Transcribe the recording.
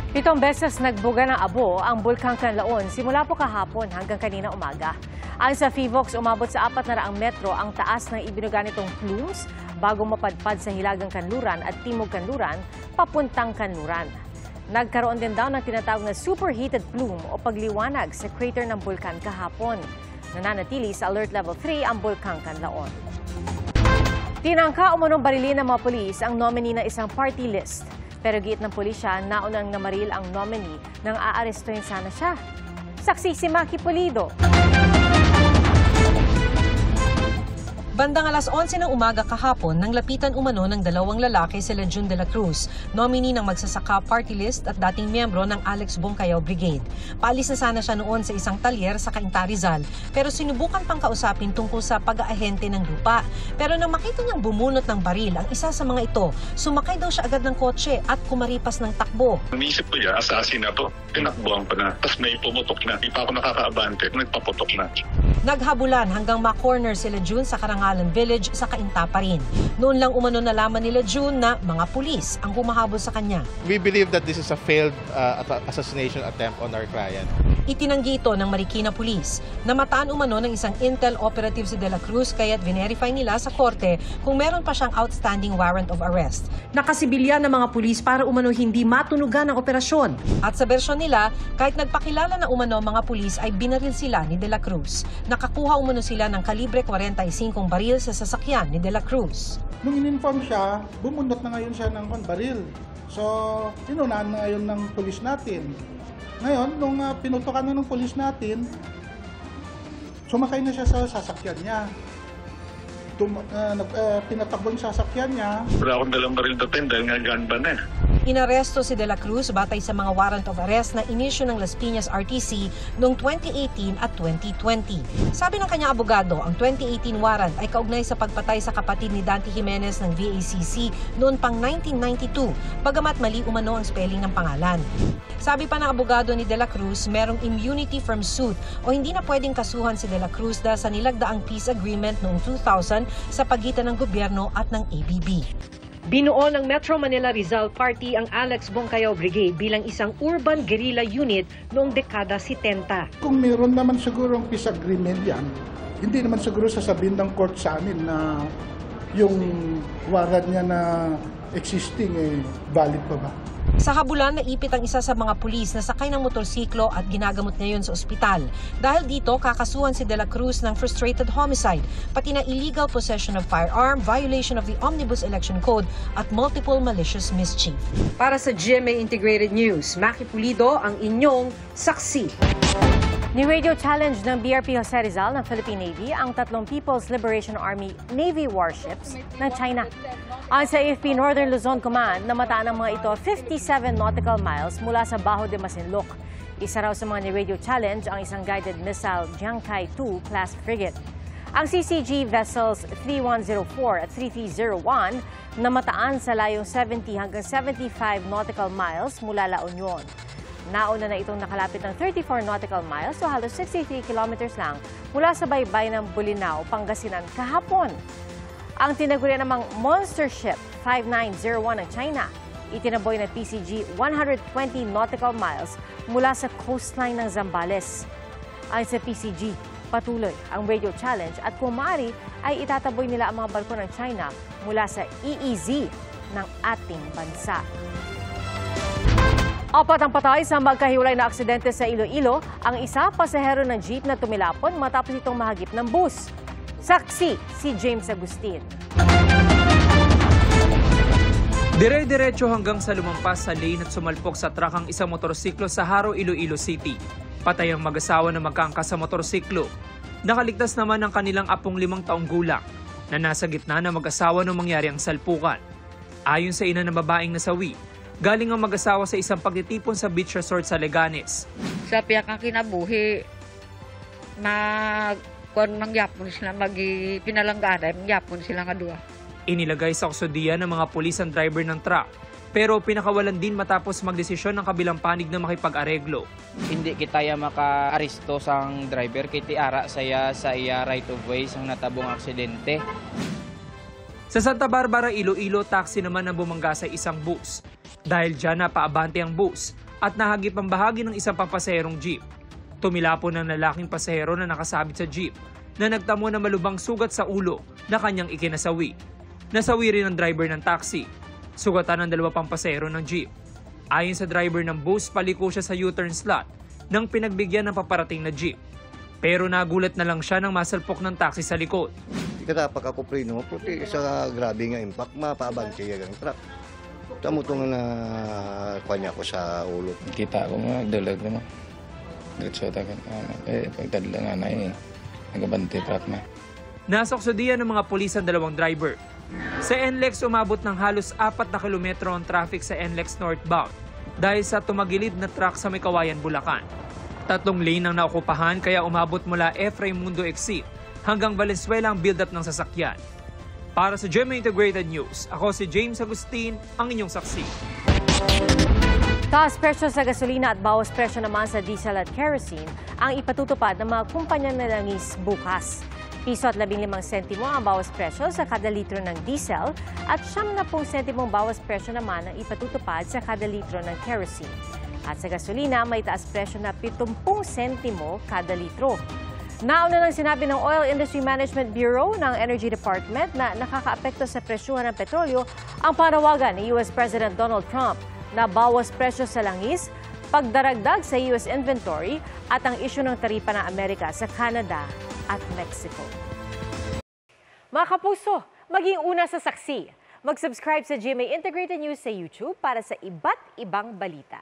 7 beses nagbuga ng abo ang Bulkang Kanlaon simula po kahapon hanggang kanina umaga. Ayon sa FIVOX, umabot sa 400 metro ang taas ng ibinuga nitong plumes bago mapadpad sa Hilagang Kanluran at Timog Kanluran papuntang Kanluran. Nagkaroon din daw ng tinatawag na superheated plume o pagliwanag sa crater ng bulkan kahapon. Nananatili sa alert level 3 ang Bulkang Kanlaon. Tinangka umunong barilin ng mga pulis ang nominee ng isang party list. Pero giit ng pulisya, naunang namaril ang nominee nang aarestuhin sana siya. Saksi si Maki Pulido. Bandang alas 11 ng umaga kahapon nang lapitan umano ng dalawang lalaki sila June de la Cruz, nominee ng Magsasaka Party List at dating miyembro ng Alex Bongcayaw Brigade. Paalis na sana siya noon sa isang talyer sa Cainta, Rizal, pero sinubukan pang kausapin tungkol sa pag-aahente ng lupa. Pero nang makita niyang bumunot ng baril ang isa sa mga ito, sumakay daw siya agad ng kotse at kumaripas ng takbo. Naisip ko niya, assassin na to. Tinakbuhan pa na. Tapos may pumutok na. Di pa ako nakakaabante. Nagpaputok na. Naghabulan hanggang ma-corner sila June sa Karangalan Village sa Cainta pa rin. Noon lang umano nalaman nila June na mga pulis ang humahabol sa kanya. We believe that this is a failed assassination attempt on our client. Itinanggi ito ng Marikina Police. Namataan umano ng isang intel operative si De La Cruz kaya't verify nila sa korte kung meron pa siyang outstanding warrant of arrest. Nakasibilyan ng mga pulis para umano hindi matunugan ang operasyon. At sa bersyon nila, kahit nagpakilala na umano mga pulis ay binaril sila ni De La Cruz. Nakakuha umano sila ng kalibre 45 baril sa sasakyan ni De La Cruz. Nung in-inform siya, bumunot na ngayon siya ng baril. So, inunahan na ngayon ng pulis natin. Ngayon, nung pinutukan na ng pulis natin, sumakay na siya sa sasakyan niya. Pinatakbo yung sasakyan niya. Wala akong dalang baril dating dahil nga gun ban eh. Inaresto si De La Cruz batay sa mga warrant of arrest na inisyu ng Las Piñas RTC noong 2018 at 2020. Sabi ng kanyang abogado, ang 2018 warrant ay kaugnay sa pagpatay sa kapatid ni Dante Jimenez ng VACC noon pang 1992, bagamat mali umano ang spelling ng pangalan. Sabi pa ng abogado ni De La Cruz, merong immunity from suit o hindi na pwedeng kasuhan si De La Cruz dahil sa nilagdaang peace agreement noong 2000 sa pagitan ng gobyerno at ng ABB. Binuo ng Metro Manila Rizal Party ang Alex Bongcayaw Brigade bilang isang urban guerrilla unit noong dekada 70. Kung meron naman siguro ang peace agreement yan, hindi naman siguro sasabihin ng court sa amin na yung warrant niya na existing valid pa ba? Sa habulan, naipit ang isa sa mga pulis na sakay ng motorsiklo at ginagamot ngayon sa ospital. Dahil dito, kakasuhan si De La Cruz ng frustrated homicide, pati na illegal possession of firearm, violation of the Omnibus Election Code at multiple malicious mischief. Para sa GMA Integrated News, Maki Pulido ang inyong saksi. Ni-radio challenge ng BRP Jose Rizal ng Philippine Navy ang 3 People's Liberation Army Navy warships ng China. Ayon sa AFP Northern Luzon Command, namataan ang mga ito 57 nautical miles mula sa Bajo de Masinloc. Isa raw sa mga ni-radio challenge ang isang guided missile Jiangkai 2 class frigate. Ang CCG vessels 3104 at 3301 namataan sa layong 70 hanggang 75 nautical miles mula La Union. Nauna na itong nakalapit ng 34 nautical miles o halos 63 kilometers lang mula sa baybay ng Bolinao, Pangasinan kahapon. Ang tinagurian namang Monster Ship 5901 ng China, itinaboy ng PCG 120 nautical miles mula sa coastline ng Zambales. Ayon sa PCG, patuloy ang radio challenge at kung maaari ay itataboy nila ang mga barko ng China mula sa EEZ ng ating bansa. 4 ang patay sa magkahiwalay na aksidente sa Iloilo, ang isa pasahero ng jeep na tumilapon matapos itong mahagip ng bus. Saksi si James Agustin. Dire-diretso hanggang sa lumampas sa lane at sumalpok sa truck ang isang motorsiklo sa Haro, Iloilo City. Patay ang mag-asawa na magkaangkas sa motorsiklo. Nakaligtas naman ang kanilang apong 5 taong gulang na nasa gitna ng mag-asawa nung mangyari ang salpukan. Ayon sa ina ng babaeng nasawi, galing ang mag-asawa sa isang pagtitipon sa beach resort sa Leganes. Sa piyak ang kinabuhi, kung mangyapon sila, pinalanggaday, mangyapon sila nga dua. Inilagay sa kustudiya ng mga pulis ang driver ng truck, pero pinakawalan din matapos magdesisyon ng kabilang panig na makipag-areglo. Hindi kita maka-aristo sang driver, kiti ara saya sa iya right of way sang natabong aksidente. Sa Santa Barbara, Iloilo, taxi naman ang bumangga sa isang bus. Dahil dyan napaabante ang bus, at nahagip ang bahagi ng isang papasaherong jeep. Tumila po ng lalaking pasahero na nakasabit sa jeep na nagtamo ng malubang sugat sa ulo na kanyang ikinasawi. Nasawi rin ang driver ng taxi. Sugatan ng 2 pang pasahero ng jeep. Ayon sa driver ng bus, paliko siya sa U-turn slot nang pinagbigyan ng paparating na jeep. Pero nagulat na lang siya nang masalpok ng taxi sa likod. Kita pagkakuprino, puti sa grabe nga impact, mapaabante yung truck. Tamo ito nga na kanya ko sa ulo. Kita ko nga, dalag naman. Diretso tayo. Pagdadala nga na nagabante truck na. Nasaksodiyan ng mga pulis ang 2 driver. Sa NLEX, umabot ng halos 4 na kilometro ang traffic sa NLEX northbound dahil sa tumagilid na truck sa May Kawayan, Bulacan. 3 lane ang naokupahan kaya umabot mula F. Raimundo exit hanggang Valenzuela ang build-up ng sasakyan. Para sa GMA Integrated News, ako si James Agustin, ang inyong saksi. Taas presyo sa gasolina at bawas presyo naman sa diesel at kerosene ang ipatutupad ng mga kumpanya ng langis bukas. Piso at 15 sentimo ang bawas presyo sa kada litro ng diesel at 70 sentimong bawas presyo naman ang ipatutupad sa kada litro ng kerosene. At sa gasolina, may taas presyo na 70 sentimo kada litro. Nauna nang sinabi ng Oil Industry Management Bureau ng Energy Department na nakakaapekto sa presyuhan ng petrolyo ang panawagan ni US President Donald Trump na bawas presyo sa langis, pagdaragdag sa US inventory at ang isyu ng taripa ng Amerika sa Canada at Mexico. Mga kapuso, maging una sa saksi. Mag-subscribe sa GMA Integrated News sa YouTube para sa iba't ibang balita.